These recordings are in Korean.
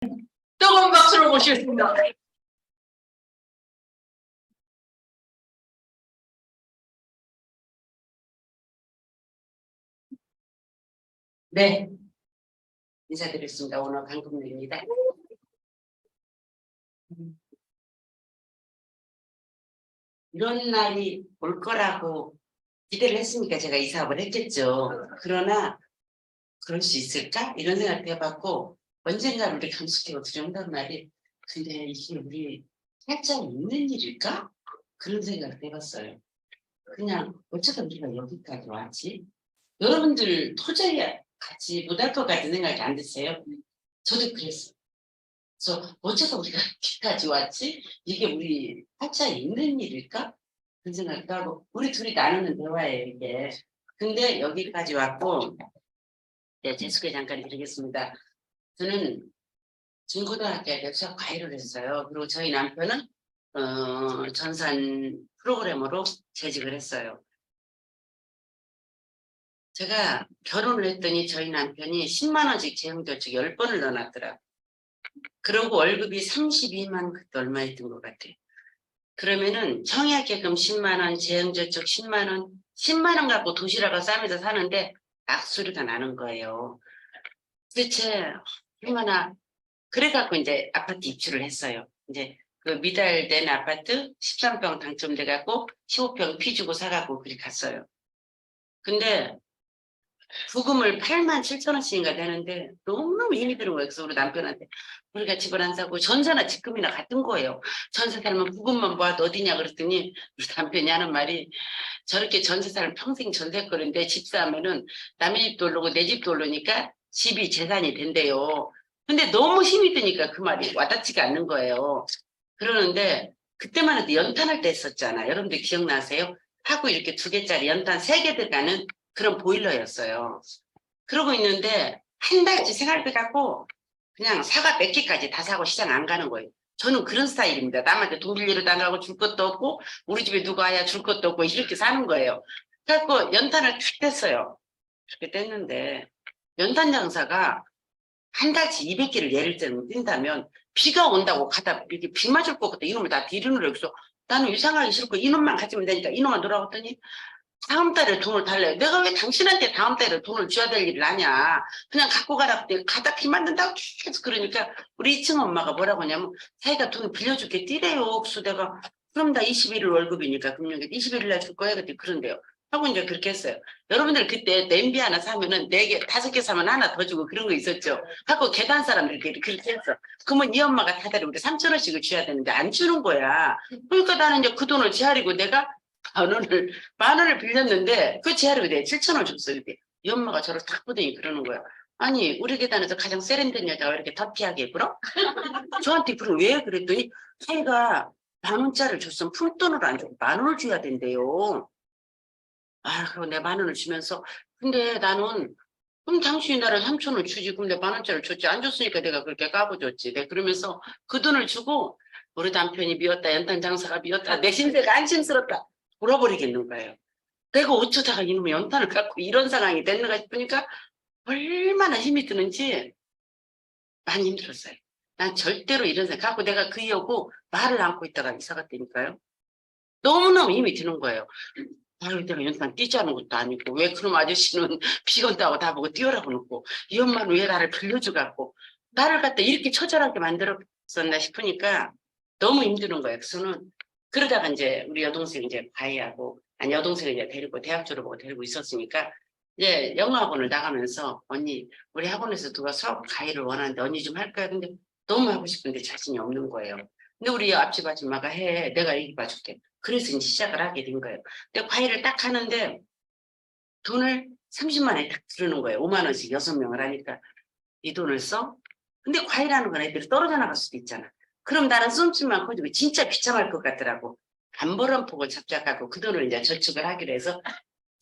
뜨거운 박수로 모시겠습니다. 네, 인사드리겠습니다. 오늘 강금루입니다. 이런 날이 올 거라고 기대를 했으니까 제가 이 사업을 했겠죠. 그러나 그럴 수 있을까? 이런 생각도 해봤고 언젠가 우리 강숙희가 들여온다는 말이 근데 이게 우리 살짝 있는 일일까? 그런 생각을 해봤어요. 그냥 어쩌다 우리가 여기까지 왔지? 여러분들 도저히 같이 못할 것 같은 생각이 안 드세요? 저도 그랬어요. 그래서 어째서 우리가 여기까지 왔지? 이게 우리 살짝 있는 일일까? 그런 생각도 하고 우리 둘이 나누는 대화예요 이게. 근데 여기까지 왔고 네, 제 소개 잠깐 드리겠습니다. 저는 중고등학교에 수학 과외를 했어요. 그리고 저희 남편은 전산 프로그래머로 재직을 했어요. 제가 결혼을 했더니 저희 남편이 10만 원씩 재형저축 10번을 넣어놨더라고요. 그러고 월급이 32만 그때 얼마였던 것 같아요. 그러면은 청약계금 10만 원, 재형저축 10만 원, 10만 원 갖고 도시락을 싸면서 사는데 악소리가 나는 거예요. 도대체 얼마나 그래갖고 이제 아파트 입주를 했어요. 이제 그 미달된 아파트 13평 당첨돼갖고 15평 피 주고 사갖고 그리 갔어요. 근데 부금을 8만 7천 원씩인가 되는데 너무너무 힘이 드는 거예요. 그래서 우리 남편한테 우리가 집을 안 사고 전세나 집금이나 같은 거예요. 전세 살면 부금만 모아도 어디냐 그랬더니 우리 남편이 하는 말이 저렇게 전세 살면 평생 전세 거는데 집 사면은 남의 집도 오르고 내 집도 오르니까 집이 재산이 된대요. 근데 너무 힘이 드니까 그 말이 와닿지가 않는 거예요. 그러는데 그때만 해도 연탄할 때 했었잖아. 여러분들 기억나세요? 하고 이렇게 2개짜리 연탄 3개 들어가는 그런 보일러였어요. 그러고 있는데 한 달치 생활비 갖고 그냥 사과 몇 개까지 다 사고 시장 안 가는 거예요. 저는 그런 스타일입니다. 남한테 돈 빌리러도 안 가고 줄 것도 없고 우리 집에 누가 와야 줄 것도 없고 이렇게 사는 거예요. 그래갖고 연탄을 쭉 뗐어요. 그렇게 뗐는데 연탄 장사가 한 달치 200개를 예를 들면 뛴다면 비가 온다고 가다 이렇게 비 맞을 것 같다 이놈을 다 뒤르는 거예요. 그래서 나는 이상하기 싫고 이놈만 가지면 되니까 이놈만 돌아갔더니 다음 달에 돈을 달래요. 내가 왜 당신한테 다음 달에 돈을 줘야 될 일을 하냐. 그냥 갖고 가라. 가다 비 맞는다고 계속 그러니까 우리 2층 엄마가 뭐라고 하냐면 자기가 돈을 빌려줄게 뛰래요. 그래서 내가 그럼 나 21일 월급이니까 금융계 21일 날 줄 거야. 그랬더니 그런데요. 하고 이제 그렇게 했어요. 여러분들 그때 냄비 하나 사면은 4개, 5개 사면 하나 더 주고 그런 거 있었죠. 하고 계단 사람들이 그렇게 했어. 그러면 이 엄마가 다달이 우리 3천 원씩을 줘야 되는데 안 주는 거야. 그러니까 나는 이제 그 돈을 재활이고 내가 만 원을 빌렸는데 그 재활이 돼 7천 원 줬어. 이렇게 이 엄마가 저를 탁 보더니 그러는 거야. 아니 우리 계단에서 가장 세련된 여자가 이렇게 터피하게 굴어? 저한테 그럼 왜 그랬더니 자기가 10,000원짜리를 줬으면 풀돈으로 안 주고 10,000원을 줘야 된대요. 아, 그리고 내 10,000원을 주면서 근데 나는 그럼 당신이 나를 3,000원 주지 그럼 내 10,000원짜리를 줬지 안 줬으니까 내가 그렇게 까부줬지. 내가 그러면서 그 돈을 주고 우리 남편이 미웠다 연탄 장사가 미웠다 내 신세가 안심스럽다 돌아버리겠는 거예요. 내가 어쩌다가 이놈의 연탄을 갖고 이런 상황이 됐는가 싶으니까 얼마나 힘이 드는지 많이 힘들었어요. 난 절대로 이런 생각 갖고 내가 그 이후고 말을 안고 있다가 이사 갔다니까요. 너무너무 힘이 드는 거예요. 아유, 내가 연탄 뛰자는 것도 아니고 왜 그럼 아저씨는 비 온다고 다 보고 뛰어라고 놓고 이 엄마는 왜 나를 빌려줘갖고 나를 갖다 이렇게 처절하게 만들었었나 싶으니까 너무 힘드는 거예요. 그래서는 그러다가 이제 우리 여동생 이제 과외하고 아니 여동생 이제 데리고 대학 졸업하고 데리고 있었으니까 이제 영어학원을 나가면서 언니 우리 학원에서 누가 수학 과외를 원하는데 언니 좀 할까요? 근데 너무 하고 싶은데 자신이 없는 거예요. 근데 우리 앞집 아줌마가 해 내가 얘기 봐줄게. 그래서 이제 시작을 하게 된 거예요. 근데 과외를 딱 하는데 돈을 30만 원에 딱 들어는 거예요. 5만 원씩 6명을 하니까 이 돈을 써? 근데 과외라는 건 애들이 떨어져 나갈 수도 있잖아. 그럼 나는 쏨씀만 커지고 진짜 비참할 것 같더라고. 한 번 한 폭을 잡작하고 그 돈을 이제 저축을 하기로 해서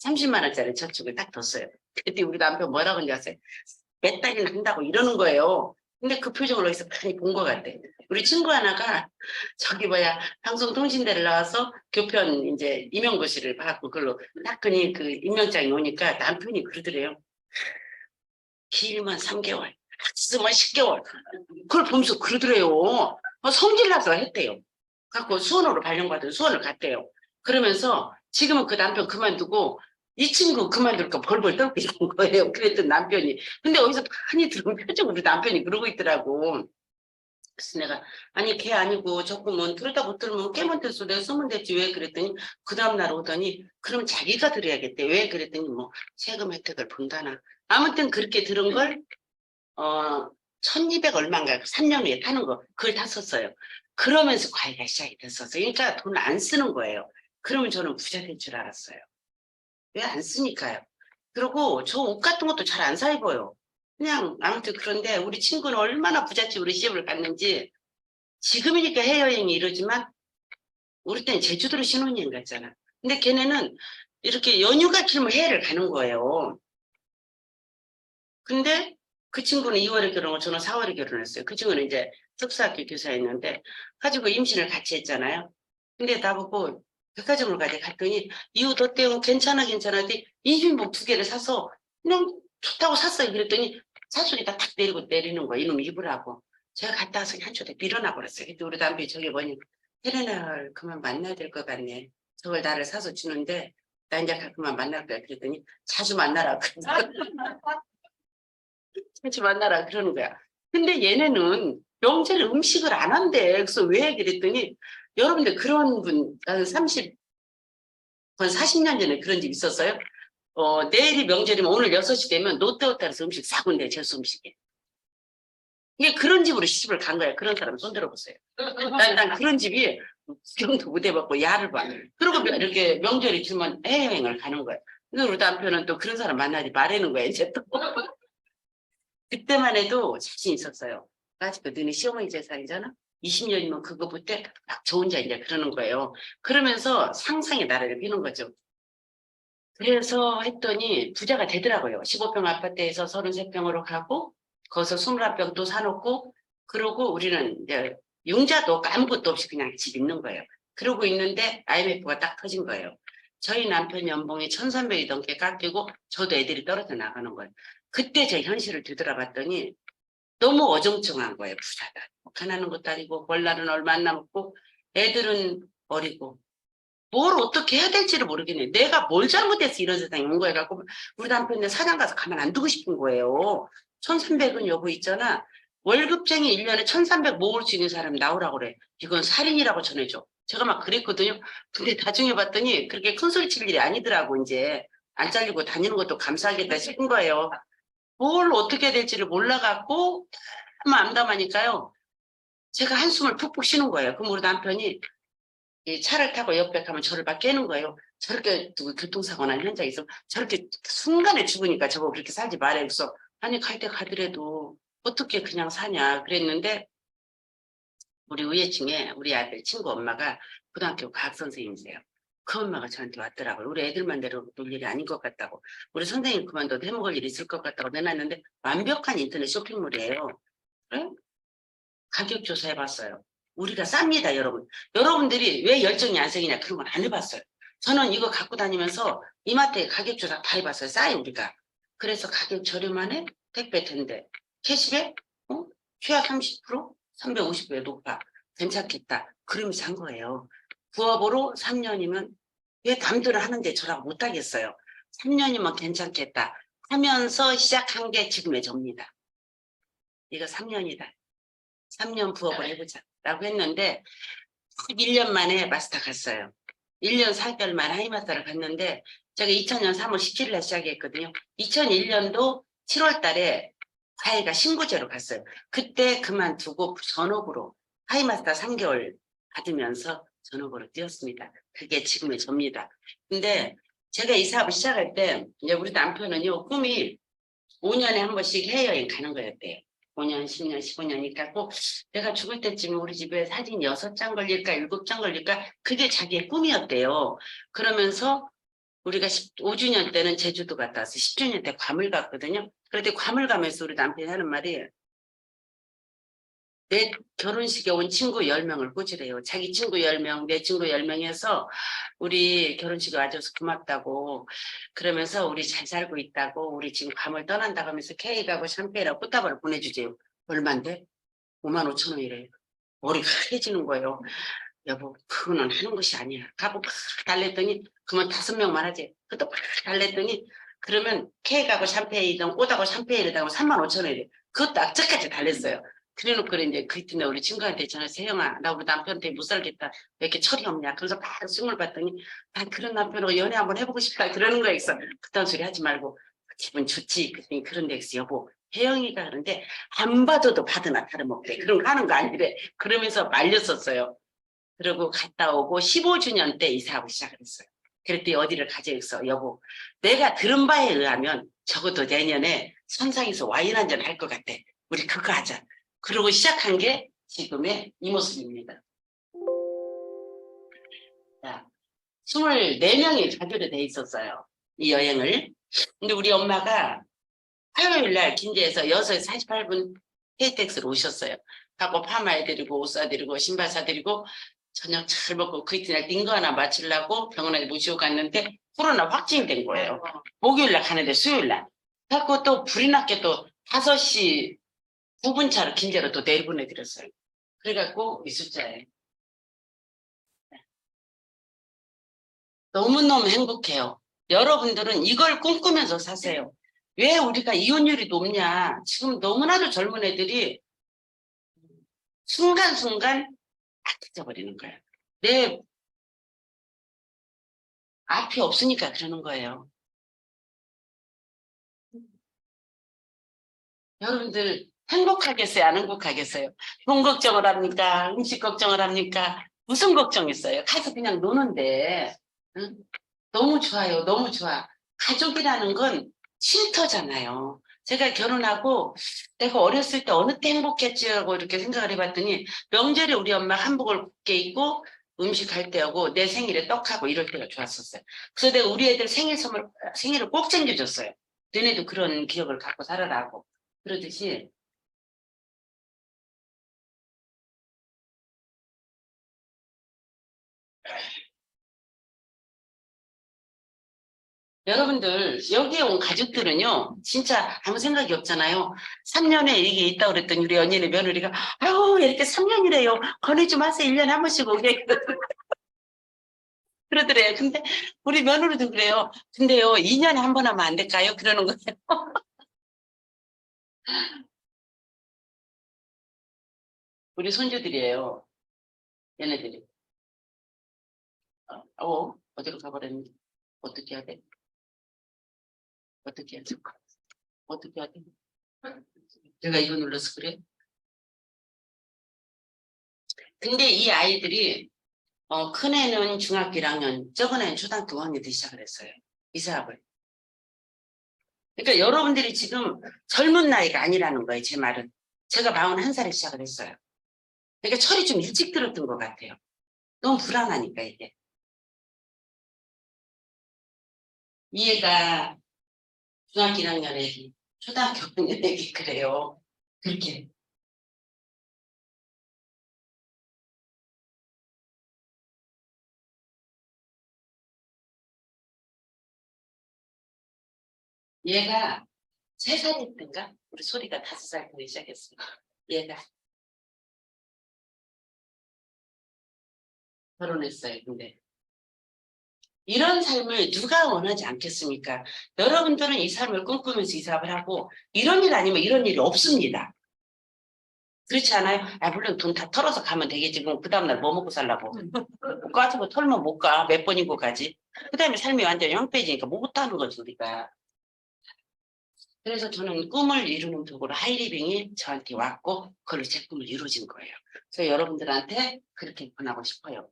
30만 원짜리 저축을 딱 뒀어요. 그때 우리 남편 뭐라고 하는지 아세요? 몇 달이나 한다고 이러는 거예요. 근데 그 표정을 어디서 많이 본 것 같아. 우리 친구 하나가 저기 뭐야 방송통신대를 나와서 교편 이제 임용고시를 받고 그걸로 딱 그 임명장이 오니까 남편이 그러더래요. 길면 3개월, 쓰면 10개월. 그걸 보면서 그러더래요. 성질나서 했대요. 갖고 수원으로 발령받은 수원을 갔대요. 그러면서 지금은 그 남편 그만두고 이 친구 그만둘까 벌벌 떨고 있는 거예요. 그랬던 남편이. 근데 어디서 많이 들은 표정으로 남편이 그러고 있더라고. 그래서 내가 아니 걔 아니고 조금은 들었다 못 들으면 깨면 됐어. 내가 쓰면 됐지. 왜 그랬더니 그 다음날 오더니 그럼 자기가 들어야겠대. 왜 그랬더니 뭐 세금 혜택을 본다나. 아무튼 그렇게 들은 걸 1200 얼마인가 3년 후에 타는 거 그걸 탔었어요. 그러면서 과외가 시작이 됐었어요. 그러니까 돈을 안 쓰는 거예요. 그러면 저는 부자 될 줄 알았어요. 왜 안 쓰니까요. 그리고 저 옷 같은 것도 잘 안 사 입어요. 그냥 아무튼 그런데 우리 친구는 얼마나 부잣집으로 시집을 갔는지 지금이니까 해외여행이 이러지만 우리 때는 제주도로 신혼여행 갔잖아. 근데 걔네는 이렇게 연휴가 길면 해외를 가는 거예요. 근데 그 친구는 2월에 결혼하고 저는 4월에 결혼했어요. 그 친구는 이제 특수학교 교사였는데 가지고 임신을 같이 했잖아요. 근데 나보고 백화점을 가자 갔더니 이웃 어때요? 괜찮아 괜찮아. 임신복 2개를 사서 그냥 좋다고 샀어요. 그랬더니 사수리가 탁 내리는 거야. 이놈 입으라고. 제가 갔다 와서 한 초대 밀어나 버렸어요. 근데 우리 남편이 저기 뭐니 헬레나를 그만 만나야 될 것 같네. 저걸 나를 사서 주는데 나 이제 그만 만날 거야. 그랬더니 자주 만나라. 같이 만나라 그러는 거야. 근데 얘네는 명절에 음식을 안 한대. 그래서 왜 그랬더니 여러분들 그런 분, 한 40년 전에 그런 집 있었어요. 내일이 명절이면 오늘 6시 되면 롯데호텔에서 음식 사고 온대, 제수 음식에. 이게 그런 집으로 시집을 간 거야. 그런 사람 손들어 보세요. 난 그런 집이 구경도 못 해봤고 야를 봐. 그리고 이렇게 명절이 주면 해외여행을 가는 거야. 근데 우리 남편은 또 그런 사람 만나지 말라는 거야, 이제 또. 그때만 해도 자신 있었어요. 아직도 너네 시어머니 재산이잖아. 20년이면 그거 볼때 막 저 혼자 이제 그러는 거예요. 그러면서 상상의 나라를 비는 거죠. 그래서 했더니 부자가 되더라고요. 15평 아파트에서 33평으로 가고 거기서 21평 또 사놓고 그러고 우리는 이제 융자도 아무것도 없이 그냥 집 있는 거예요. 그러고 있는데 IMF가 딱 터진 거예요. 저희 남편 연봉이 1300이 넘게 깎이고 저도 애들이 떨어져 나가는 거예요. 그때 제 현실을 뒤돌아봤더니 너무 어정쩡한 거예요. 부자다. 가난한 것도 아니고 월날은 얼마 안 남았고 애들은 어리고 뭘 어떻게 해야 될지를 모르겠네. 내가 뭘 잘못해서 이런 세상에 온 거야. 갖고 우리 남편이 사장 가서 가만 안 두고 싶은 거예요. 1300은 여보 있잖아. 월급쟁이 1년에 1300 모을 수 있는 사람 나오라고 그래. 이건 살인이라고 전해줘. 제가 막 그랬거든요. 근데 나중에 봤더니 그렇게 큰 소리 칠 일이 아니더라고. 이제 안 잘리고 다니는 것도 감사하겠다 싶은 거예요. 뭘 어떻게 해야 될지를 몰라갖고 너무 암담하니까요. 제가 한숨을 푹푹 쉬는 거예요. 그럼 우리 남편이 이 차를 타고 옆에 가면 저를 막 깨는 거예요. 저렇게 교통사고 난 현장에 있어. 저렇게 순간에 죽으니까 저거 그렇게 살지 말아요. 그래서 아니 갈 때 가더라도 어떻게 그냥 사냐 그랬는데 우리 우회층에 우리 아들 친구 엄마가 고등학교 과학 선생님이세요. 그 엄마가 저한테 왔더라고요. 우리 애들만 데려올 일이 아닌 것 같다고. 우리 선생님 그만둬도 해먹을 일이 있을 것 같다고 내놨는데 완벽한 인터넷 쇼핑몰이에요. 그래? 가격 조사해봤어요. 우리가 쌉니다, 여러분. 여러분들이 왜 열정이 안 생기냐 그런 건 안 해봤어요. 저는 이거 갖고 다니면서 이마트에 가격 조사 다 해봤어요. 싸요, 우리가. 그래서 가격 저렴하네? 택배 텐데. 캐시백? 최하 30%? 350배 높아. 괜찮겠다. 그러면서 산 거예요. 부업으로 3년이면 왜 남들은 하는데 저라고 못하겠어요. 3년이면 괜찮겠다. 하면서 시작한 게 지금의 접니다. 이거 3년이다. 3년 부업을 해보자 라고 했는데 1년 만에 마스터 갔어요. 1년 4개월 만에 하이마스터를 갔는데 제가 2000년 3월 17일에 시작했거든요. 2001년도 7월 달에 과외가 신고제로 갔어요. 그때 그만두고 전업으로 하이마스터 3개월 받으면서 전업으로 뛰었습니다. 그게 지금의 접니다. 근데 제가 이 사업을 시작할 때 이제 우리 남편은요 꿈이 5년에 한 번씩 해외여행 가는 거였대요. 5년, 10년, 15년이니까 꼭 내가 죽을 때쯤 우리 집에 사진 6장 걸릴까 7장 걸릴까 그게 자기의 꿈이었대요. 그러면서 우리가 5주년 때는 제주도 갔다 와서 10주년 때 괌을 갔거든요. 그런데 괌을 가면서 우리 남편이 하는 말이 내 결혼식에 온 친구 10명을 꽂으래요. 자기 친구 10명, 내 친구 10명 해서 우리 결혼식에 와줘서 고맙다고 그러면서 우리 잘 살고 있다고 우리 지금 감을 떠난다고 하면서 케이크하고 샴페인하고 꽃다발을 보내주세요. 얼만데? 5만 5천 원이래요. 머리가 하얘지는 거예요. 여보, 그거는 하는 것이 아니야. 가고 막 달랬더니 그러면 5명만 하지. 그것도 막 달랬더니 그러면 케이크하고 샴페인이든 꽃하고 샴페인이든 3만 5천 원이래. 그것도 악착같이 달랬어요. 그래놓고 이제 그 이튿날 우리 친구한테 전화 세영아 나 우리 남편한테 못 살겠다 왜 이렇게 철이 없냐 그래서 막 숨을 봤더니 난 그런 남편하고 연애 한번 해보고 싶다 그러는 거야. 그래서 그딴 소리 하지 말고 기분 좋지 그랬더니 그런 데서 여보 혜영이가 그런데 안 받아도 받으나 다름없대 그런 거 하는 거 아니래. 그러면서 말렸었어요. 그리고 갔다 오고 15주년 때 이사하고 시작을 했어요. 그랬더니 어디를 가져 있어 여보 내가 들은 바에 의하면 적어도 내년에 선상에서 와인 한잔 할 것 같아. 우리 그거 하자. 그러고 시작한 게 지금의 이 모습입니다. 자, 24명이 가기로 돼 있었어요. 이 여행을. 근데 우리 엄마가 화요일 날 긴제에서 6시 48분 KTX로 오셨어요. 하고 파마 해드리고 옷 사드리고 신발 사드리고 저녁 잘 먹고 그 이튿날 링거 하나 맞추려고 병원에 모시고 갔는데 코로나 확진된 거예요. 목요일 날 가는데 수요일 날. 그래갖고 또 불이 났게 또 5시 9분 차로 긴제로 또 내보내드렸어요. 그래갖고 이 숫자에 너무너무 행복해요. 여러분들은 이걸 꿈꾸면서 사세요. 왜 우리가 이혼율이 높냐? 지금 너무나도 젊은 애들이 순간순간 악해져 버리는 거예요. 내 앞이 없으니까 그러는 거예요. 여러분들 행복하겠어요? 안 행복하겠어요? 돈 걱정을 합니까? 음식 걱정을 합니까? 무슨 걱정했어요? 가서 그냥 노는데 응? 너무 좋아요. 너무 좋아. 가족이라는 건 쉼터잖아요. 제가 결혼하고 내가 어렸을 때 어느 때 행복했지 하고 이렇게 생각을 해봤더니 명절에 우리 엄마 한복을 곱게 입고 음식 할 때하고 내 생일에 떡하고 이럴 때가 좋았었어요. 그래서 내가 우리 애들 생일을 꼭 챙겨줬어요. 너네도 그런 기억을 갖고 살아라고. 그러듯이 여러분들 여기에 온 가족들은요 진짜 아무 생각이 없잖아요. 3년에 이게 있다고 그랬더니 우리 언니네 며느리가 아유 이렇게 3년이래요 권해 좀 하세요. 1년에 한 번씩 오게 그러더래요. 근데 우리 며느리도 그래요. 근데요 2년에 한 번 하면 안 될까요? 그러는 거예요. 우리 손주들이에요. 얘네들이 어디로 가버렸는지 어떻게 해야 돼? 어떻게 해야 돼? 어떻게 해야 돼? 내가 이거 눌러서 그래? 근데 이 아이들이 큰애는 중학교 1학년, 적은 애는 초등학교 5학년 때 시작을 했어요. 이 사업을. 그러니까 여러분들이 지금 젊은 나이가 아니라는 거예요, 제 말은. 제가 41살에 시작을 했어요. 그러니까 철이 좀 일찍 들었던 것 같아요. 너무 불안하니까, 이게. 이 애가 중학교 1학년 애기, 초등학교 5학년 애기, 그래요. 그렇게. 얘가 3살일 땐가? 우리 소리가 5살 때 시작했어요. 얘가 결혼했어요, 근데. 이런 삶을 누가 원하지 않겠습니까? 여러분들은 이 삶을 꿈꾸면서 이 사업을 하고 이런 일 아니면 이런 일이 없습니다. 그렇지 않아요? 아, 물론 돈 다 털어서 가면 되겠지. 뭐, 그 다음날 뭐 먹고 살라고. 가지고 털면 못 가. 몇 번이고 가지. 그 다음에 삶이 완전히 황폐해지니까 못하는 거지, 우리가. 그래서 저는 꿈을 이루는 도구로 하이리빙이 저한테 왔고, 그걸로 제 꿈을 이루어진 거예요. 그래서 여러분들한테 그렇게 권하고 싶어요.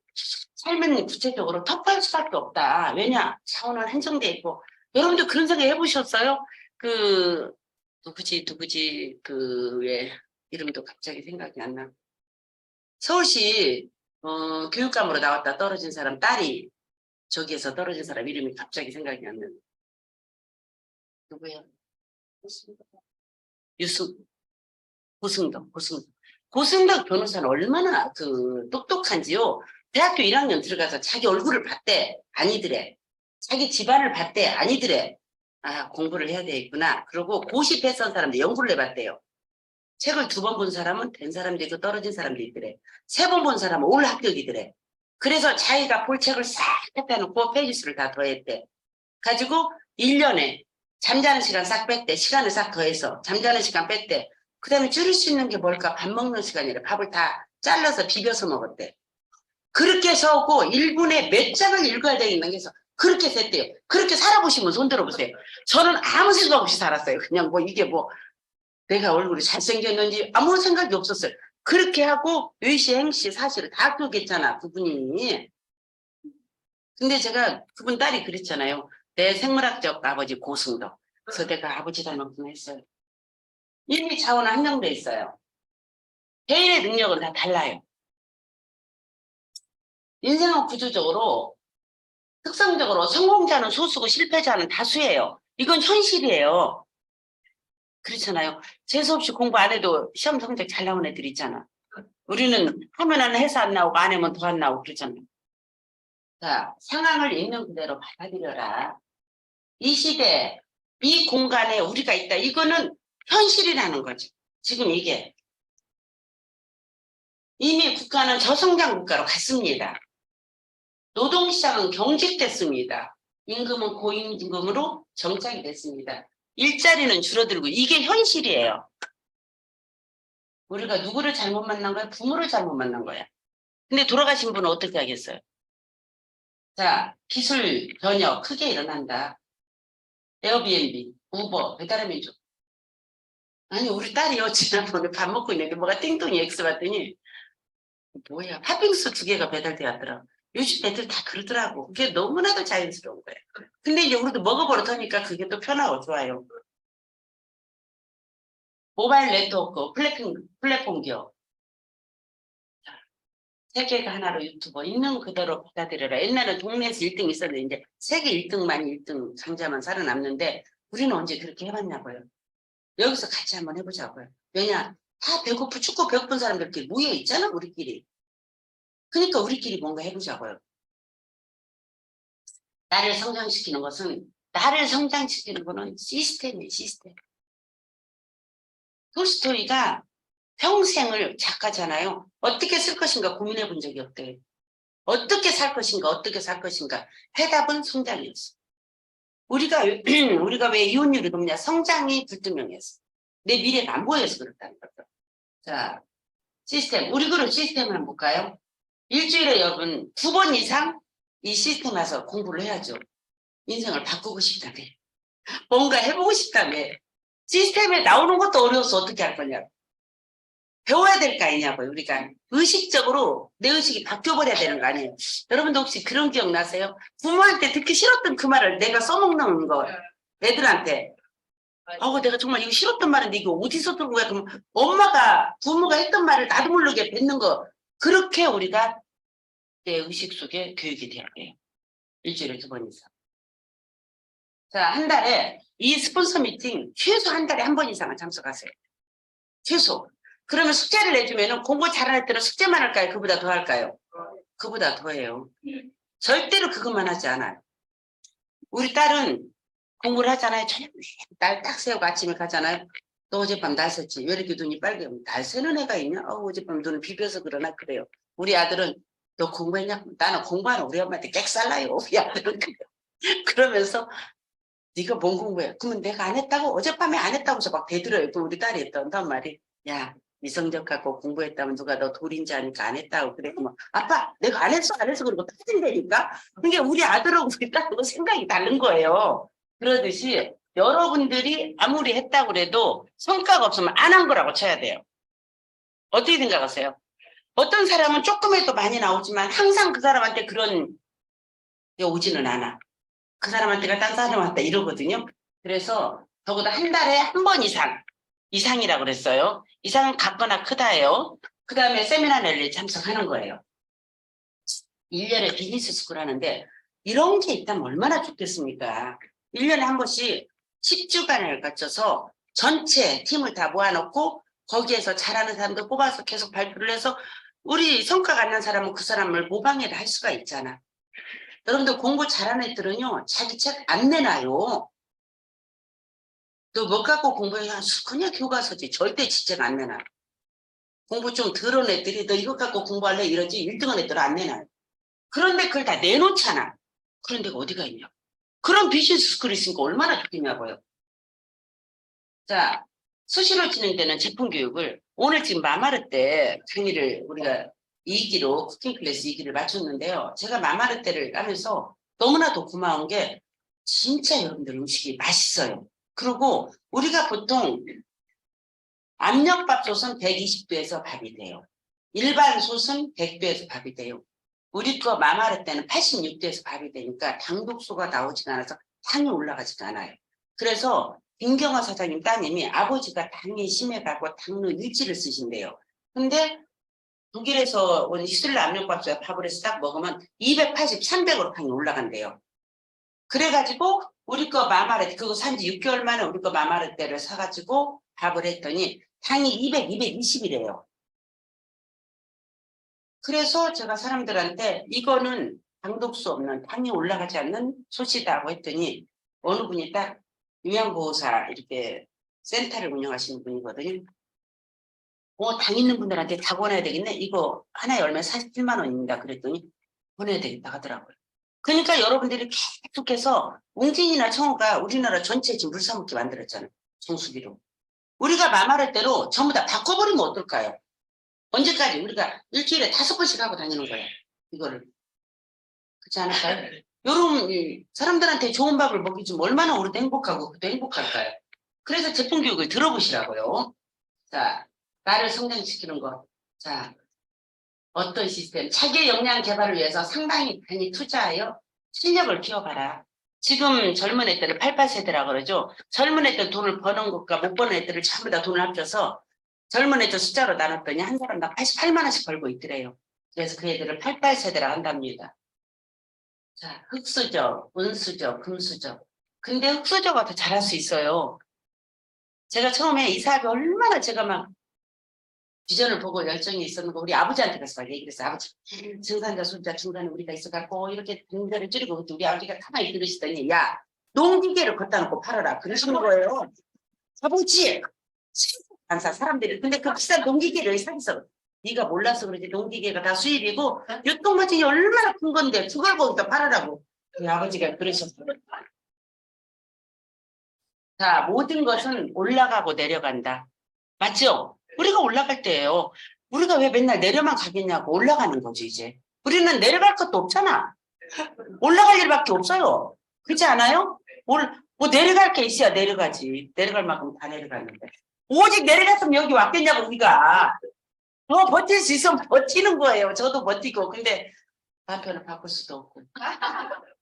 삶은 구체적으로 터프할 수밖에 없다. 왜냐? 자원은 한정돼 있고. 여러분들 그런 생각 해보셨어요? 그, 누구지, 왜, 이름도 갑자기 생각이 안 나. 서울시, 교육감으로 나왔다 떨어진 사람 딸이 저기에서 떨어진 사람 이름이 갑자기 생각이 안 나. 누구야? 유승, 고승덕. 고승덕 변호사는 얼마나 똑똑한지요. 대학교 1학년 들어가서 자기 얼굴을 봤대. 아니더래. 자기 집안을 봤대. 아니더래. 아, 공부를 해야 되겠구나. 그러고 고시패스한 사람들 연구를 해봤대요. 책을 2번 본 사람은 된 사람도 있고 떨어진 사람도 있더래. 3번 본 사람은 올 합격이더래. 그래서 자기가 볼 책을 싹 갖다 놓고 페이지 수를 다 더했대. 가지고 1년에 잠자는 시간 싹 뺐대. 시간을 싹 더해서 잠자는 시간 뺐대. 그 다음에 줄일 수 있는 게 뭘까? 밥 먹는 시간이래. 밥을 다 잘라서 비벼서 먹었대. 그렇게 서고 1분에 몇 장을 읽어야 되겠는 게 그렇게 셌대요. 그렇게 살아보시면 손 들어보세요. 저는 아무 생각 없이 살았어요. 그냥 뭐 이게 뭐 내가 얼굴이 잘생겼는지 아무 생각이 없었어요. 그렇게 하고 의시, 행시, 사실을 다 합격했잖아, 그분이. 근데 제가 그분 딸이 그랬잖아요. 내 생물학적 아버지 고승덕. 그래서 내가 아버지 닮았구나 했어요. 인미 차원은 한정돼 있어요. 개인의 능력은 다 달라요. 인생은 구조적으로 특성적으로 성공자는 소수고 실패자는 다수예요. 이건 현실이에요. 그렇잖아요. 재수없이 공부 안 해도 시험 성적 잘 나온 애들 있잖아. 우리는 하면은 해서 안 나오고 안 하면 더 안 나오고 그러잖아요. 자, 상황을 있는 그대로 받아들여라. 이 시대, 이 공간에 우리가 있다. 이거는 현실이라는 거지. 지금 이게. 이미 국가는 저성장 국가로 갔습니다. 노동시장은 경직됐습니다. 임금은 고임금으로 정착이 됐습니다. 일자리는 줄어들고 이게 현실이에요. 우리가 누구를 잘못 만난 거야? 부모를 잘못 만난 거야. 근데 돌아가신 분은 어떻게 하겠어요? 자, 기술 변혁 크게 일어난다. 에어비앤비, 우버, 배달의 민족. 아니 우리 딸이요 지난번에 밥 먹고 있는데 뭐가 띵동이 엑스 봤더니 뭐야 팥빙수 2개가 배달돼 왔더라고. 요즘 애들 다 그러더라고. 그게 너무나도 자연스러운 거예요. 근데 이제 우리도 먹어버릇하니까 그게 또 편하고 좋아요. 모바일 네트워크 플랫폼 기업. 세계가 하나로 유튜버 있는 그대로 받아들여라. 옛날에 동네에서 1등 있었는데 이제 세계 1등만 1등 상자만 살아남는데 우리는 언제 그렇게 해봤냐고요. 여기서 같이 한번 해보자고요. 왜냐 다 배고프 축구 배고픈 사람들끼리 모여 있잖아 우리끼리. 그러니까 우리끼리 뭔가 해보자고요. 나를 성장시키는 거는 시스템이에요. 시스템. 톨스토이가 평생을 작가잖아요. 어떻게 쓸 것인가 고민해 본 적이 없대요. 어떻게 살 것인가. 해답은 성장이었어. 우리가 왜 이혼율이 높냐? 성장이 불투명해서. 내 미래가 안 보여서 그렇다는 거죠. 자, 시스템. 우리 그룹 시스템을 한번 볼까요? 일주일에 여러분 2번 이상 이 시스템 와서 공부를 해야죠. 인생을 바꾸고 싶다며. 뭔가 해보고 싶다며. 시스템에 나오는 것도 어려워서 어떻게 할 거냐고. 배워야 될 거 아니냐고요. 우리가 의식적으로 내 의식이 바뀌어버려야 되는 거 아니에요. 여러분도 혹시 그런 기억 나세요? 부모한테 듣기 싫었던 그 말을 내가 써먹는 거 애들한테. 내가 정말 이거 싫었던 말인데 이거 어디서 들고 가? 그럼 부모가 했던 말을 나도 모르게 뱉는 거. 그렇게 우리가 내 의식 속에 교육이 돼야 돼요. 일주일에 2번 이상. 자, 한 달에 이 스폰서 미팅 최소 한 달에 1번 이상은 참석하세요. 최소. 그러면 숙제를 내주면은 공부 잘하는 애들은 숙제만 할까요? 그보다 더 할까요? 그보다 더 해요. 절대로 그것만 하지 않아요. 우리 딸은 공부를 하잖아요. 저녁 날 딱 세우고 아침에 가잖아요. 너 어젯밤 날 샜지? 왜 이렇게 눈이 빨개? 날 새는 애가 있냐? 어젯밤 눈을 비벼서 그러나 그래요. 우리 아들은 너 공부했냐? 나는 공부하는 우리 엄마한테 객살나요. 우리 아들은 그러면서 네가 뭔 공부해? 그러면 내가 안 했다고? 어젯밤에 안 했다고 해서 막 대들어요. 또 우리 딸이 했던 말이 야 미성적 갖고 공부했다면 누가 너 돌인지 아니까 안 했다고 그래. 뭐 아빠 내가 안 했어 그러고 따진다니까. 그게 우리 아들하고 우리 딸하고 생각이 다른 거예요. 그러듯이 여러분들이 아무리 했다고 그래도 성과가 없으면 안 한 거라고 쳐야 돼요. 어떻게 생각하세요? 어떤 사람은 조금 해도 많이 나오지만 항상 그 사람한테 그런 게 오지는 않아. 그 사람한테가 딴 사람한테 이러거든요. 그래서 적어도 한 달에 1번 이상이라고 그랬어요. 이상은 같거나 크다예요. 그 다음에 세미나 랠리 참석하는 거예요. 1년에 비즈니스 스쿨 하는데 이런 게 있다면 얼마나 좋겠습니까? 1년에 한 번씩 10주간을 거쳐서 전체 팀을 다 모아놓고 거기에서 잘하는 사람들 뽑아서 계속 발표를 해서 우리 성과가 안 난 사람은 그 사람을 모방해를 할 수가 있잖아. 여러분들 공부 잘하는 애들은요, 자기 책 안 내놔요. 너 뭐 갖고 공부해? 그냥 교과서지. 절대 지책 안 내놔. 공부 좀 들은 애들이 너 이거 갖고 공부할래? 이러지. 1등한 애들은 안 내놔요. 그런데 그걸 다 내놓잖아. 그런 데가 어디가 있냐. 그런 비즈니스 스쿨이 있으니까 얼마나 좋겠냐고요. 자, 수시로 진행되는 제품 교육을 오늘 지금 마마르 때 강의를 우리가 2기로 쿠킹 클래스 2기를 마쳤는데요. 제가 마마르 때를 하면서 너무나도 고마운 게 진짜 여러분들 음식이 맛있어요. 그리고 우리가 보통 압력밥솥은 120도에서 밥이 돼요. 일반 솥은 100도에서 밥이 돼요. 우리 거 마마르 때는 86도에서 밥이 되니까 당독소가 나오지가 않아서 당이 올라가지가 않아요. 그래서 김경화 사장님 따님이 아버지가 당이 심해가고 당뇨 일지를 쓰신대요. 근데 독일에서 온 히슬러 압력밥솥에 밥을 해서 딱 먹으면 280, 300으로 당이 올라간대요. 그래가지고 우리 거 마마르 그거 산지 6개월 만에 우리 거 마마르 때를 사가지고 밥을 했더니 당이 200, 220이래요. 그래서 제가 사람들한테 이거는 당독수 없는 당이 올라가지 않는 소시다고 했더니 어느 분이 딱 요양보호사 이렇게 센터를 운영하시는 분이거든요. 당 있는 분들한테 다 보내야 되겠네. 이거 하나에 얼마 47만 원입니다. 그랬더니 보내야 되겠다 하더라고요. 그러니까 여러분들이 계속해서 웅진이나 청호가 우리나라 전체 지금 물사먹기 만들었잖아요. 정수기로. 우리가 마마를 대로 전부 다 바꿔버리면 어떨까요? 언제까지 우리가 일주일에 5번씩 하고 다니는 거예요. 이거를. 그렇지 않을까요? 여러분 사람들한테 좋은 밥을 먹이면 얼마나 우리도 행복하고 그도 행복할까요? 그래서 제품 교육을 들어보시라고요. 자, 나를 성장시키는 것. 자, 어떤 시스템? 자기 역량 개발을 위해서 상당히 많이 투자하여 실력을 키워봐라. 지금 젊은 애들을 88세대라고 그러죠. 젊은 애들 돈을 버는 것과 못 버는 애들을 전부 다 돈을 합쳐서 젊은 애들 숫자로 나눴더니 한 사람당 88만 원씩 벌고 있더래요. 그래서 그 애들을 88세대라 한답니다. 자, 흑수저, 은수저, 금수저. 근데 흑수저가 더 잘할 수 있어요. 제가 처음에 이 사업이 얼마나 제가 막 비전을 보고 열정이 있었는 거 우리 아버지한테 가서 막 얘기를 했어요. 아버지, 증산자, 손자 중간에 우리가 있어갖고 이렇게 등자를 줄이고 우리 아버지가 가만히 들으시더니 야, 농기계를 걷다 놓고 팔아라. 그러시는 거예요. 아버지, 안사 사람들이. 근데 그 비싼 농기계를 사기서 네가 몰라서 그러지 농기계가 다 수입이고 유통마진이 얼마나 큰 건데 그걸 거기다 팔아라고. 우리 아버지가 그러셨어요. 자, 모든 것은 올라가고 내려간다. 맞죠? 우리가 올라갈 때예요. 우리가 왜 맨날 내려만 가겠냐고 올라가는 거지 이제. 우리는 내려갈 것도 없잖아. 올라갈 일밖에 없어요. 그렇지 않아요? 뭐 내려갈 게 있어야 내려가지. 내려갈 만큼 다 내려가는데. 오직 내려갔으면 여기 왔겠냐고 우리가. 버틸 수 있으면 버티는 거예요. 저도 버티고. 근데 남편을 바꿀 수도 없고.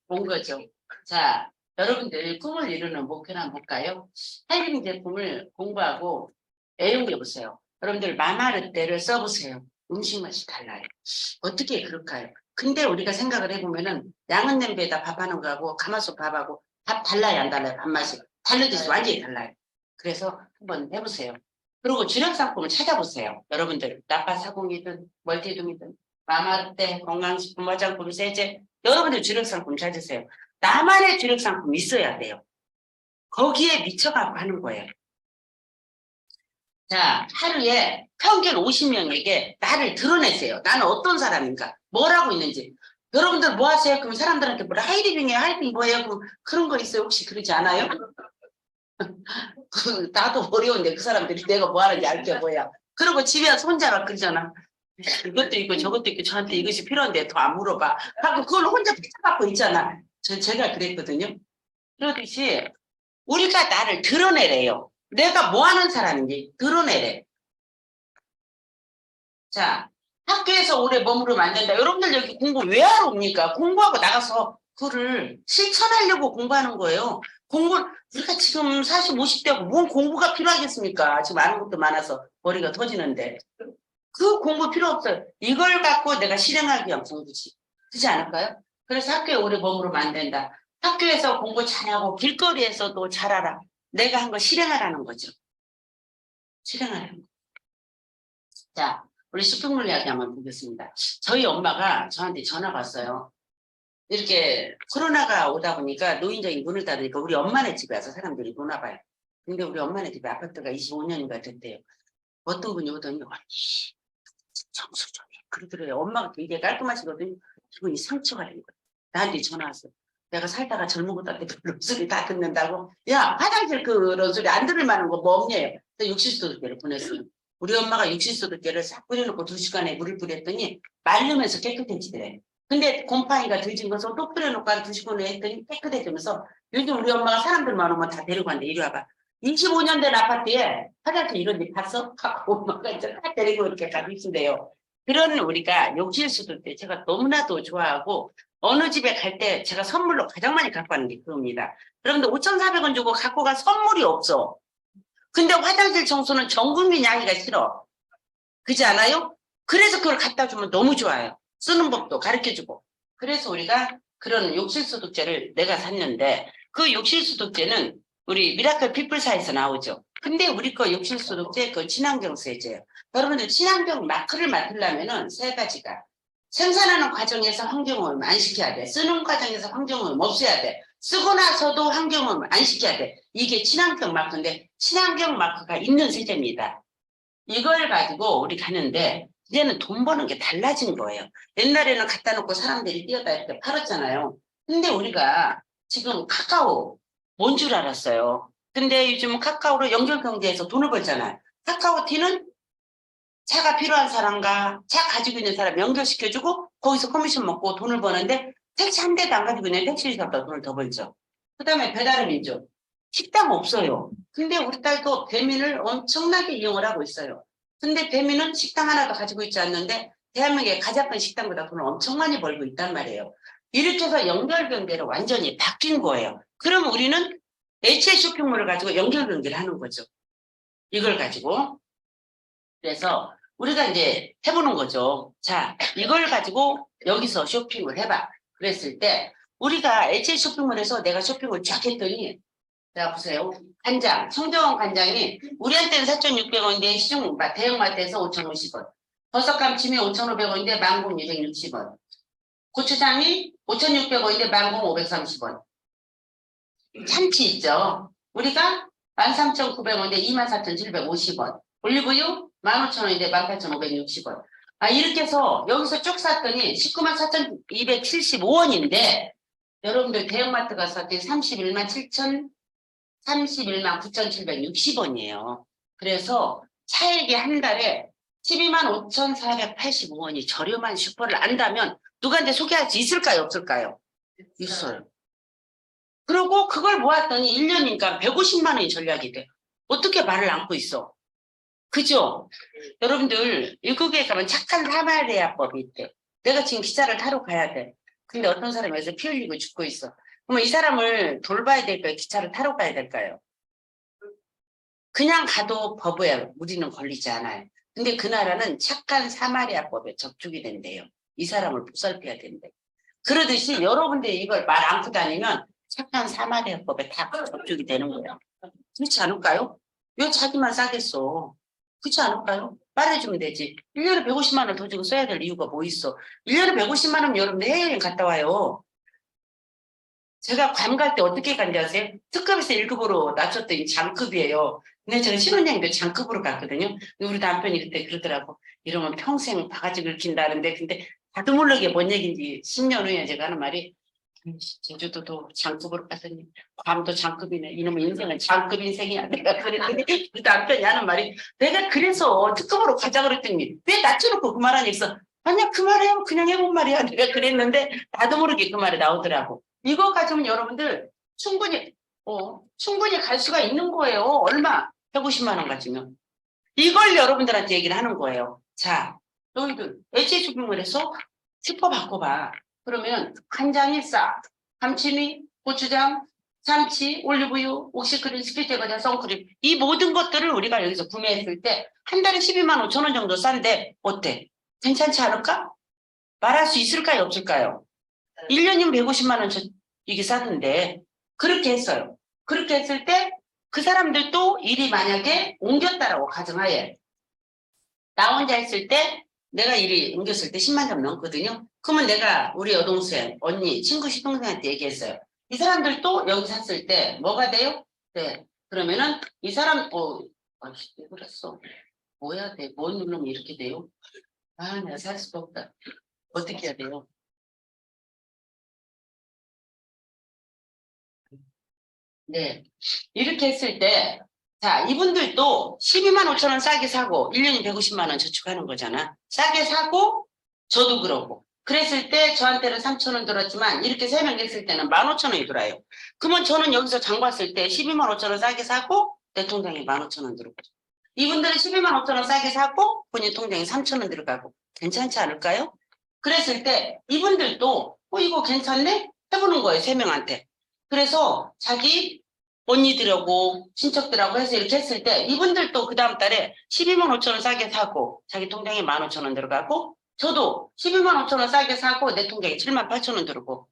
온 거죠. 자, 여러분들 꿈을 이루는 목표는 뭘까요? 하이링 제품을 공부하고 애용해 보세요. 여러분들 마마르떼를 써보세요. 음식 맛이 달라요. 어떻게 그럴까요? 근데 우리가 생각을 해보면은 양은 냄비에다 밥하는 거하고 가마솥 밥하고 밥 달라요, 안 달라요? 밥맛이 달라져서 완전히 달라요. 그래서 한번 해보세요. 그리고 주력 상품을 찾아보세요. 여러분들 나파사공이든 멀티둠이든 마마르떼, 건강식품, 화장품, 세제 여러분들 주력 상품 찾으세요. 나만의 주력 상품 있어야 돼요. 거기에 미쳐가고 하는 거예요. 자, 하루에 평균 50명에게 나를 드러내세요. 나는 어떤 사람인가? 뭘 하고 있는지. 여러분들 뭐 하세요? 그럼 사람들한테 뭐라 하이리빙이에요? 하이리빙 뭐예요? 그런 거 있어요? 혹시 그러지 않아요? 나도 어려운데 그 사람들이 내가 뭐 하는지 알게 뭐야. 그리고 집에 와서 혼자 막 그러잖아. 이것도 있고 저것도 있고 저한테 이것이 필요한데 더 안 물어봐. 하고 그걸 혼자 붙잡고 있잖아. 제가 그랬거든요. 그러듯이 우리가 나를 드러내래요. 내가 뭐 하는 사람인지 드러내래. 자, 학교에서 오래 머무르면 안 된다. 여러분들 여기 공부 왜 하러 옵니까? 공부하고 나가서 그거를 실천하려고 공부하는 거예요. 우리가 지금 40, 50대고 뭔 공부가 필요하겠습니까? 지금 아는 것도 많아서 머리가 터지는데. 그 공부 필요 없어요. 이걸 갖고 내가 실행하기 위한 공부지. 그렇지 않을까요? 그래서 학교에 오래 머무르면 안 된다. 학교에서 공부 잘하고 길거리에서도 잘하라. 내가 한 거 실행하라는 거죠. 실행하라는 거. 자, 우리 쇼핑몰 이야기 한번 보겠습니다. 저희 엄마가 저한테 전화 왔어요. 이렇게 코로나가 오다 보니까 노인정이 문을 닫으니까 우리 엄마네 집에 와서 사람들이 노나 봐요. 근데 우리 엄마네 집에 아파트가 25년인가 됐대요. 어떤 분이 오더니 언니 청소 좀 해. 그러더래요. 엄마가 되게 깔끔하시거든요. 기분이 상처가 되는 거예요. 나한테 전화 왔어요. 내가 살다가 젊은 것한테 그런 소리 다 듣는다고. 야, 화장실 그런 소리 안 들을 만한 거 뭐 없냐요. 욕실소독제를 보냈어요. 우리 엄마가 욕실소독제를 싹 뿌려놓고 2시간에 물을 뿌렸더니 마르면서 깨끗해지더래. 근데 곰팡이가 들진 것을 또 뿌려놓고 한 2시간에 했더니 깨끗해지면서 요즘 우리 엄마가 사람들만 오면 다 데리고 간대. 이리 와봐. 25년 된 아파트에 화장실 이런 데 갔어? 하고 엄마가 이제 다 데리고 이렇게 가고 있는데요. 그런 우리가 욕실소독제 제가 너무나도 좋아하고 어느 집에 갈 때 제가 선물로 가장 많이 갖고 가는 게 그겁니다. 여러분들 5,400원 주고 갖고 간 선물이 없어. 근데 화장실 청소는 전 국민이 하기가 싫어. 그렇지 않아요? 그래서 그걸 갖다 주면 너무 좋아요. 쓰는 법도 가르쳐주고. 그래서 우리가 그런 욕실소독제를 내가 샀는데 그 욕실소독제는 우리 미라클 피플사에서 나오죠. 근데 우리 거 욕실소독제 그 친환경 세제예요. 여러분들 친환경 마크를 맡으려면은 3가지가 생산하는 과정에서 환경오염 안 시켜야 돼. 쓰는 과정에서 환경오염 없애야 돼. 쓰고 나서도 환경오염 안 시켜야 돼. 이게 친환경 마크인데 친환경 마크가 있는 세제입니다. 이걸 가지고 우리 가는데 이제는 돈 버는 게 달라진 거예요. 옛날에는 갖다 놓고 사람들이 뛰어다 이렇게 팔았잖아요. 근데 우리가 지금 카카오 뭔 줄 알았어요. 근데 요즘 카카오로 연결경제에서 돈을 벌잖아요. 카카오티는 차가 필요한 사람과 차 가지고 있는 사람 연결시켜주고 거기서 커미션 먹고 돈을 버는데 택시 한 대도 안 가지고 있는 택시기사보다 돈을 더 벌죠. 그 다음에 배달의 민족. 식당 없어요. 근데 우리 딸도 배민을 엄청나게 이용을 하고 있어요. 근데 배민은 식당 하나도 가지고 있지 않는데 대한민국의 가장 큰 식당보다 돈을 엄청 많이 벌고 있단 말이에요. 이렇게 해서 연결경제로 완전히 바뀐 거예요. 그럼 우리는 HA 쇼핑몰을 가지고 연결경제를 하는 거죠. 이걸 가지고. 그래서 우리가 이제 해보는 거죠. 자, 이걸 가지고 여기서 쇼핑을 해봐. 그랬을 때 우리가 HA 쇼핑몰에서 내가 쇼핑을 쫙 했더니 자 보세요. 간장, 청정원 간장이 우리한테는 4,600원인데 시중 대형마트에서 5,050원. 버섯감침이 5,500원인데 만공 260원. 고추장이 5,600원인데 만공 530원. 참치 있죠. 우리가 13,900원인데 24,750원. 올리브유 15,000원인데 18,560원. 아, 이렇게 해서 여기서 쭉 샀더니 194,275원인데 여러분들 대형마트 가서 31만 9,760원이에요. 그래서 차액이 한 달에 12만 5,485원이 저렴한 슈퍼를 안다면 누구한테 소개할 수 있을까요? 없을까요? 있어요. 그리고 그걸 모았더니 1년이니까 150만 원이 전략이 돼. 어떻게 말을 안고 있어? 그죠? 여러분들 일국에 가면 착한 사마리아법이 있대. 내가 지금 기차를 타러 가야 돼. 근데 어떤 사람이 여기서 피 흘리고 죽고 있어. 그러면 이 사람을 돌봐야 될까요? 기차를 타러 가야 될까요? 그냥 가도 법에 우리는 걸리지 않아요. 근데 그 나라는 착한 사마리아법에 적중이 된대요. 이 사람을 보살펴야 된대. 그러듯이 여러분들이 이걸 말 안고 다니면 착한 사마리아법에 다 적중이 되는 거예요. 그렇지 않을까요? 왜 자기만 싸겠어? 그렇지 않을까요? 말해주면 되지. 1년에 150만 원 더 주고 써야 될 이유가 뭐 있어? 1년에 150만 원 여러분들 해외여행 갔다 와요. 제가 괌 갈 때 어떻게 간지 아세요? 특급에서 1급으로 낮췄더니 장급이에요. 근데 제가 신혼여행도 장급으로 갔거든요. 우리 남편이 그때 그러더라고. 이러면 평생 바가지 긁힌다는데 근데 나도 모르게 뭔 얘기인지 10년 후에 제가 하는 말이 제주도도 장급으로 갔더니 괌도 장급이네. 이놈의 인생은 장급 인생이야. 내가 그랬더니 우리 남편이 하는 말이 내가 그래서 특급으로 가자 그랬더니 왜 낮춰놓고 그 말 하니 있어. 아니야 그 말이야 그냥 해본 말이야. 내가 그랬는데 나도 모르게 그 말이 나오더라고. 이거 가지면 여러분들 충분히 갈 수가 있는 거예요. 얼마? 150만 원 가지면. 이걸 여러분들한테 얘기를 하는 거예요. 자, 너희들 HA 쇼핑몰에서 슈퍼 바꿔봐. 그러면 간장이 싸. 감칠이, 고추장, 참치, 올리브유, 옥시크림, 스피테거자, 선크림. 이 모든 것들을 우리가 여기서 구매했을 때 한 달에 12만 5천 원 정도 싼데 어때? 괜찮지 않을까? 말할 수 있을까요? 없을까요? 1년이면 150만 원 이게 싸는데 그렇게 했어요. 그렇게 했을 때 그 사람들도 일이 만약에 옮겼다라고 가정하에 나 혼자 했을 때 내가 일이 옮겼을 때 10만 점 넘거든요. 그러면 내가 우리 여동생, 언니, 친구, 시동생한테 얘기했어요. 이 사람들도 여기 샀을 때 뭐가 돼요? 네. 그러면은 이 사람, 왜 그랬어? 뭐 해야 돼? 뭐 누르면 이렇게 돼요? 아, 내가 살 수가 없다. 어떻게 해야 돼요? 네. 이렇게 했을 때, 자, 이분들도 12만 5천 원 싸게 사고, 1년에 150만 원 저축하는 거잖아. 싸게 사고, 저도 그러고. 그랬을 때 저한테는 3천 원 들었지만, 이렇게 세 명 했을 때는 15,000원이 들어요. 그러면 저는 여기서 장 봤을 때 12만 5천 원 싸게 사고, 내 통장에 15,000원 들어오고. 이분들은 12만 5천 원 싸게 사고, 본인 통장에 3천 원 들어가고. 괜찮지 않을까요? 그랬을 때, 이분들도, 이거 괜찮네? 해보는 거예요, 세 명한테. 그래서 자기 언니들하고 친척들하고 해서 이렇게 했을 때 이분들도 그 다음 달에 12만 5천 원 싸게 사고 자기 통장에 15,000원 들어가고 저도 12만 5천 원 싸게 사고 내 통장에 7만 8천 원 들어오고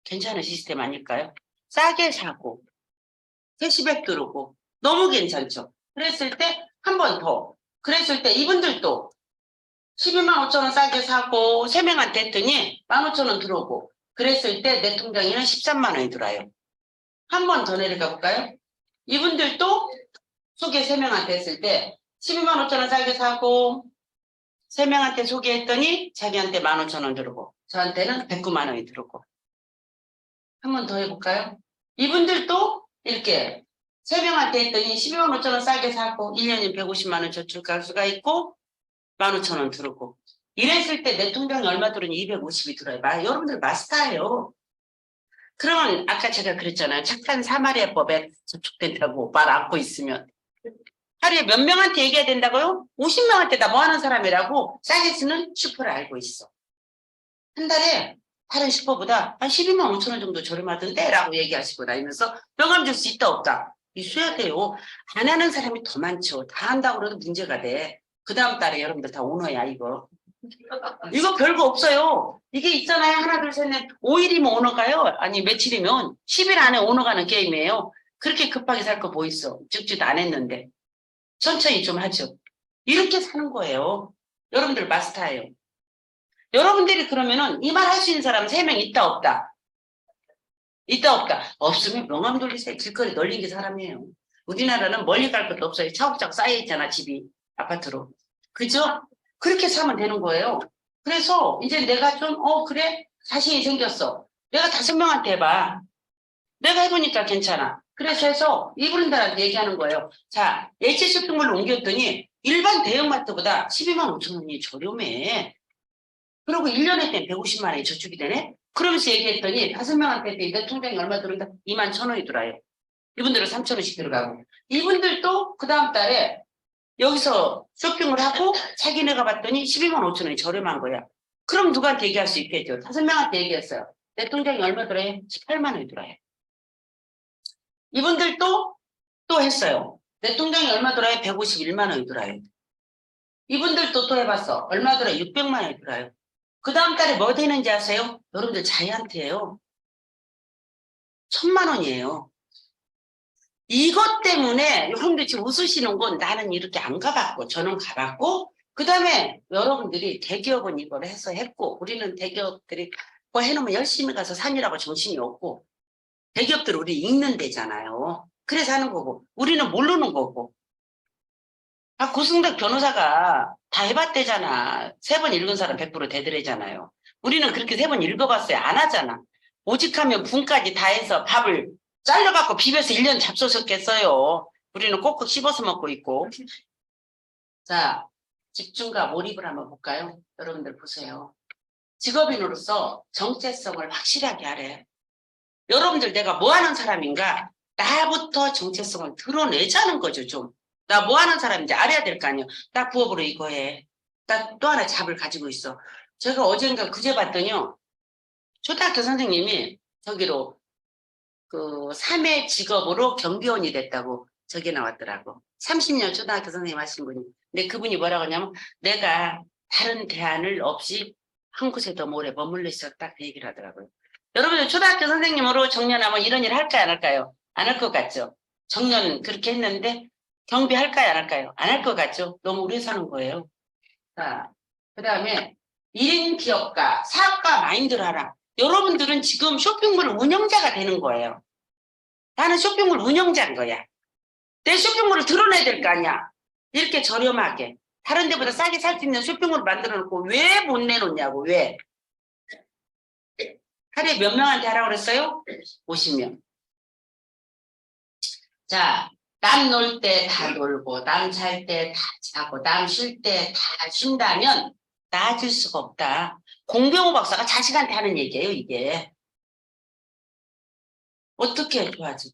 괜찮은 시스템 아닐까요? 싸게 사고 캐시백 들어오고 너무 괜찮죠? 그랬을 때 한 번 더 그랬을 때 이분들도 12만 5천 원 싸게 사고 3명한테 했더니 15,000원 들어오고 그랬을 때 내 통장에는 13만 원이 들어와요. 한 번 더 내려가 볼까요? 이분들도 소개 3명한테 했을 때 12만 5천 원 싸게 사고 3명한테 소개했더니 자기한테 15,000원 들어오고 저한테는 109만 원이 들어오고 한 번 더 해볼까요? 이분들도 이렇게 3명한테 했더니 12만 5천 원 싸게 사고 1년에 150만 원 저축할 수가 있고 15,000원 들어오고 이랬을 때 내 통장에 얼마 들어오니 250이 들어요. 여러분들 마스터예요. 그러면 아까 제가 그랬잖아요. 착한 사마리아법에 저축된다고 말 안고 있으면. 하루에 몇 명한테 얘기해야 된다고요? 50명한테 나 뭐하는 사람이라고 싸게 쓰는 슈퍼를 알고 있어. 한 달에 다른 슈퍼보다 한 12만 5천 원 정도 저렴하던데 라고 얘기하시고 다니면서 명함 줄 수 있다 없다? 있어야 돼요. 안 하는 사람이 더 많죠. 다 한다고 그래도 문제가 돼. 그 다음 달에 여러분들 다 오너야 이거. 이거 별거 없어요. 이게 있잖아요. 하나, 둘, 셋, 넷. 5일이면 오너 가요. 아니, 며칠이면 10일 안에 오너 가는 게임이에요. 그렇게 급하게 살 거 뭐 있어. 쭉쭉 안 했는데. 천천히 좀 하죠. 이렇게 사는 거예요. 여러분들 마스터예요. 여러분들이 그러면은 이 말 할 수 있는 사람 3명 있다, 없다? 있다, 없다? 없으면 명함 돌리세요. 길거리 널린 게 사람이에요. 우리나라는 멀리 갈 것도 없어요. 차곡차곡 쌓여있잖아, 집이. 아파트로. 그죠? 그렇게 사면 되는 거예요. 그래서 이제 내가 좀, 그래? 자신이 생겼어. 내가 5명한테 해봐. 내가 해보니까 괜찮아. 그래서 해서 이분들한테 얘기하는 거예요. 자, H 쇼핑몰로 옮겼더니 일반 대형마트보다 12만 5천 원이 저렴해. 그리고 1년에 때 150만 원이 저축이 되네? 그러면서 얘기했더니 5명한테 내 통장에 얼마 들어온다? 2만 1,000원이 들어와요. 이분들은 3,000원씩 들어가고. 이분들도 그 다음 달에 여기서 쇼핑을 하고 자기네가 봤더니 12만 5천 원이 저렴한 거야. 그럼 누구한테 얘기할 수 있겠죠? 5명한테 얘기했어요. 내 통장에 얼마 들어요? 18만 원이 들어요. 이분들도 또 했어요. 내 통장에 얼마 들어요? 151만 원이 들어요. 이분들도 또 해봤어. 얼마 들어요? 600만 원이 들어요. 그 다음 달에 뭐 되는지 아세요? 여러분들 자이언트예요. 1,000만 원이에요. 이것 때문에 여러분들 지금 웃으시는 건 나는 이렇게 안 가봤고 저는 가봤고 그 다음에 여러분들이 대기업은 이걸 해서 했고 우리는 대기업들이 뭐 해놓으면 열심히 가서 산이라고 정신이 없고 대기업들 우리 읽는 데잖아요. 그래서 하는 거고 우리는 모르는 거고 고승덕 변호사가 다 해봤대잖아. 3번 읽은 사람 100% 되더래잖아요. 우리는 그렇게 3번 읽어봤어요. 안 하잖아. 오직하면 분까지 다 해서 밥을 잘라갖고 비벼서 1년 잡수셨겠어요. 우리는 꼭꼭 씹어서 먹고 있고. 자, 집중과 몰입을 한번 볼까요? 여러분들 보세요. 직업인으로서 정체성을 확실하게 하래. 여러분들 내가 뭐 하는 사람인가? 나부터 정체성을 드러내자는 거죠, 좀. 나 뭐 하는 사람인지 알아야 될 거 아니에요. 나 부업으로 이거 해. 나 또 하나 잡을 가지고 있어. 제가 어젠가 그제 봤더니요. 초등학교 선생님이 저기로 그 3회 직업으로 경비원이 됐다고 저게 나왔더라고. 30년 초등학교 선생님 하신 분이. 근데 그분이 뭐라고 하냐면 내가 다른 대안을 없이 한 곳에 더 오래 머물러 있었다 그 얘기를 하더라고요. 여러분들 초등학교 선생님으로 정년하면 이런 일 할까요 안 할까요? 안 할 것 같죠? 정년 그렇게 했는데 경비할까요, 안 할까요? 안 할 것 같죠? 너무 오래 사는 거예요. 자, 그 다음에 1인 기업가, 사업가 마인드를 하라. 여러분들은 지금 쇼핑몰 운영자가 되는 거예요. 나는 쇼핑몰 운영자인 거야. 내 쇼핑몰을 드러내야 될 거 아니야. 이렇게 저렴하게. 다른 데보다 싸게 살 수 있는 쇼핑몰을 만들어 놓고 왜 못 내놓냐고, 왜? 하루에 몇 명한테 하라고 그랬어요? 50명. 자, 남 놀 때 다 놀고, 남 잘 때 다 자고, 남 쉴 때 다 쉰다면 나아질 수가 없다. 공병호 박사가 자식한테 하는 얘기예요, 이게. 어떻게 좋아지?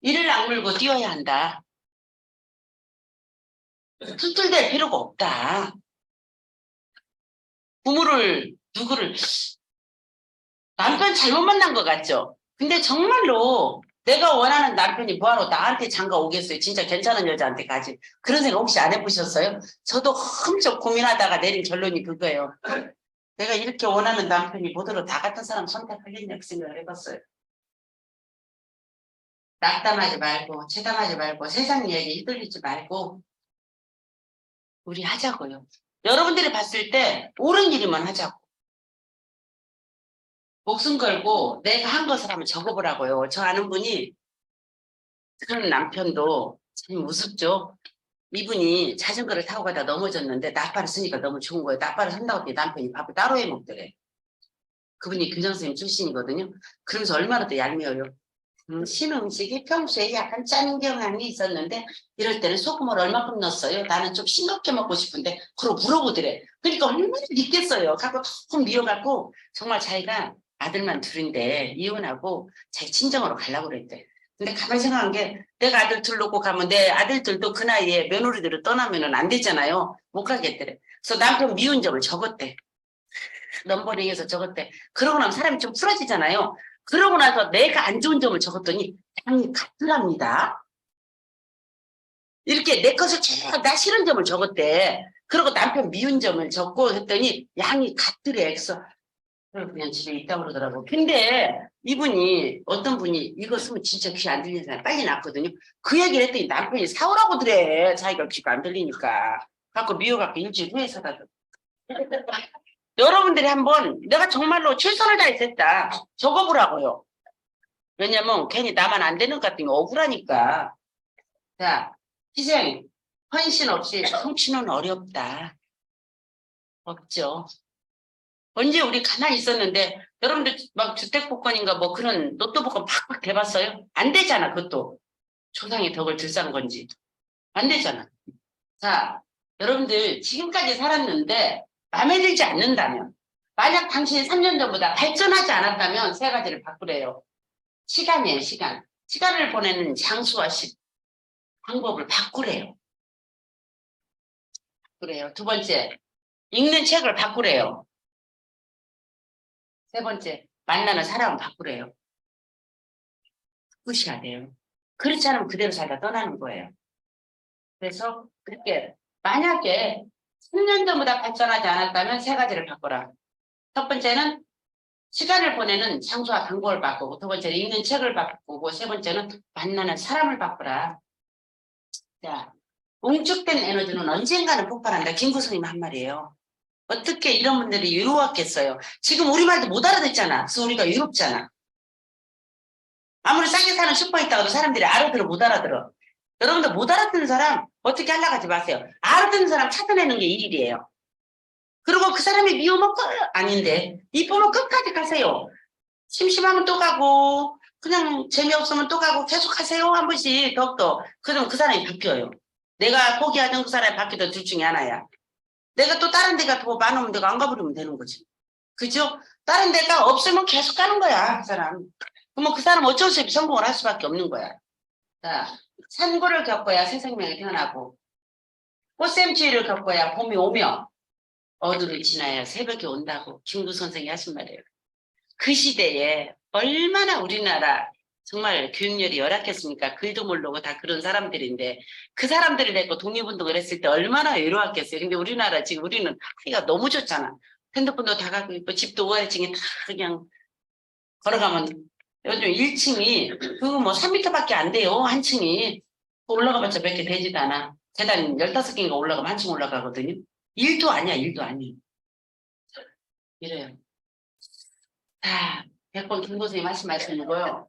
이를 악물고 뛰어야 한다. 툴툴댈 필요가 없다. 누구를, 남편 잘못 만난 것 같죠? 근데 정말로 내가 원하는 남편이 뭐하러 나한테 장가 오겠어요? 진짜 괜찮은 여자한테 가지. 그런 생각 혹시 안 해보셨어요? 저도 엄청 고민하다가 내린 결론이 그거예요. 내가 이렇게 원하는 남편이 뭐더러 다 같은 사람 선택하겠냐 그 생각을 해봤어요. 낙담하지 말고 체담하지 말고 세상 얘기 휘둘리지 말고 우리 하자고요. 여러분들이 봤을 때 옳은 일이만 하자고. 목숨 걸고 내가 한 것을 한번 적어보라고요. 저 아는 분이 그런 남편도 참 우습죠. 이분이 자전거를 타고 가다 넘어졌는데 나팔을 쓰니까 너무 좋은 거예요. 나팔을 쓴다고 했더니 남편이 밥을 따로 해 먹더래. 그분이 교장선생님 출신이거든요. 그러면서 얼마나 더 얄미워요. 신음식이 평소에 약간 짠 경향이 있었는데 이럴 때는 소금을 얼마큼 넣었어요? 나는 좀 싱겁게 먹고 싶은데 그러고 물어보더래. 그러니까 얼마나 믿겠어요. 갖고 조금 미워갖고 정말 자기가 아들만 둘인데 이혼하고 자기 친정으로 가려고 그랬대. 근데 가만히 생각한 게 내가 아들 둘 놓고 가면 내 아들들도 그 나이에 며느리들을 떠나면 안 되잖아요. 못 가겠더래. 그래서 남편 미운 점을 적었대. 넘버링해서 적었대. 그러고 나면 사람이 좀 풀어지잖아요. 그러고 나서 내가 안 좋은 점을 적었더니 양이 같더랍니다. 이렇게 내 것을 나 싫은 점을 적었대. 그리고 남편 미운 점을 적고 했더니 양이 같더래. 그래서 그냥 집에 있다고 그러더라고. 근데 이분이 어떤 분이 이거 쓰면 진짜 귀 안 들리는 사람 빨리 났거든요. 그 얘기를 했더니 남편이 사오라고 그래. 자기가 귀가 안 들리니까. 갖고 미워갖고 일주일 후에 사다 줘. 여러분들이 한번 내가 정말로 최선을 다했었다. 적어보라고요. 왜냐면 괜히 나만 안 되는 것 같으면 억울하니까. 자, 희생, 헌신 없이 성취는 어렵다. 없죠. 언제 우리 가만히 있었는데 여러분들 막 주택복권인가 뭐 그런 로또복권 팍팍 대봤어요? 안 되잖아. 그것도 조상의 덕을 들싼 건지. 안 되잖아. 자, 여러분들 지금까지 살았는데 마음에 들지 않는다면 만약 당신이 3년 전보다 발전하지 않았다면 세 가지를 바꾸래요. 시간이에요, 시간. 시간을 보내는 장수와 방법을 바꾸래요. 그래요. 두 번째, 읽는 책을 바꾸래요. 세 번째, 만나는 사람을 바꾸래요. 바꾸셔야 돼요. 그렇지 않으면 그대로 살다 떠나는 거예요. 그래서 그렇게 만약에 3년 전보다 발전하지 않았다면 세 가지를 바꿔라. 첫 번째는 시간을 보내는 장소와 방법을 바꾸고, 두 번째는 읽는 책을 바꾸고, 세 번째는 만나는 사람을 바꾸라. 자, 웅축된 에너지는 언젠가는 폭발한다. 김구성님 한 말이에요. 어떻게 이런 분들이 외로웠겠어요. 지금 우리말도 못 알아듣잖아. 그래서 우리가 외롭잖아. 아무리 싸게 사는 슈퍼에 있다가도 사람들이 알아들어 못 알아들어. 여러분들 못 알아듣는 사람 어떻게 하려고 하지 마세요. 알아듣는 사람 찾아내는 게 일이에요. 그리고 그 사람이 미우면 아닌데 이쁘면 끝까지 가세요. 심심하면 또 가고 그냥 재미없으면 또 가고 계속 하세요. 한 번씩 더욱더. 그러면 그 사람이 바뀌어요. 내가 포기하던 그 사람이 바뀌던 둘 중에 하나야. 내가 또 다른 데가 더 많으면 내가 안 가버리면 되는 거지. 그죠? 다른 데가 없으면 계속 가는 거야, 그 사람. 그러면 그 사람 어쩔 수 없이 성공을 할 수밖에 없는 거야. 자, 산고를 겪어야 새 생명이 태어나고, 꽃샘추위를 겪어야 봄이 오며, 어두를 지나야 새벽이 온다고 김구 선생이 하신 말이에요. 그 시대에 얼마나 우리나라 정말 교육열이 열악했습니까? 글도 모르고 다 그런 사람들인데 그 사람들이 데리고 독립운동을 했을 때 얼마나 외로웠겠어요. 근데 우리나라 지금 우리는 하기가 너무 좋잖아. 핸드폰도 다 갖고 있고 집도 5층에 다 그냥 걸어가면 요즘 1층이 그거 뭐 3m밖에 안 돼요. 한 층이. 올라가봤자 몇 개 되지도 않아. 계단 15개인가 올라가면 한 층 올라가거든요. 일도 아니야, 일도 아니에요. 이래요. 자, 100번 김고생이 말씀하시는거요.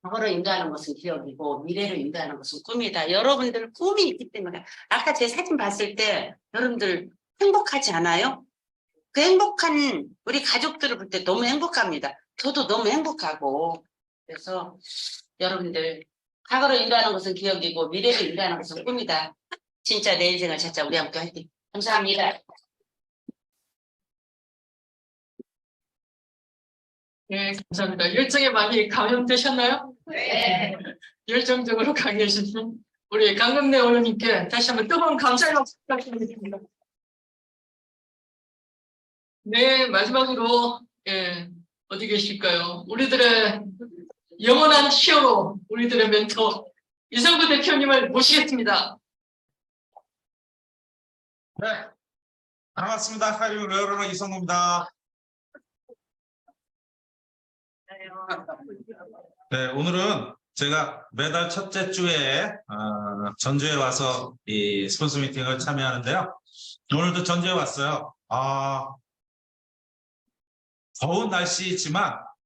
과거로 인도하는 것은 기억이고 미래로 인도하는 것은 꿈이다. 여러분들 꿈이 있기 때문에 아까 제 사진 봤을 때 여러분들 행복하지 않아요? 그 행복한 우리 가족들을 볼 때 너무 행복합니다. 저도 너무 행복하고 그래서 여러분들 과거로 인도하는 것은 기억이고 미래로 인도하는 것은 꿈이다. 진짜 내 인생을 찾자 우리 함께 화이팅. 감사합니다. 네, 감사합니다. 열정에 많이 감염되셨나요? 네. 열정적으로 강해지신 우리 강금래 의원님께 다시 한번 뜨거운 감사의 박수 부탁드리겠습니다. 네, 마지막으로 어디 계실까요? 우리들의 영원한 히어로, 우리들의 멘토 이성구 대표님을 모시겠습니다. 네, 반갑습니다. 하이브 레어러 이성구입니다. 네, 오늘은 제가 매달 첫째 주에 전주에 와서 이 스폰서 미팅을 참여하는데요. 오늘도 전주에 왔어요. 더운 날씨이지만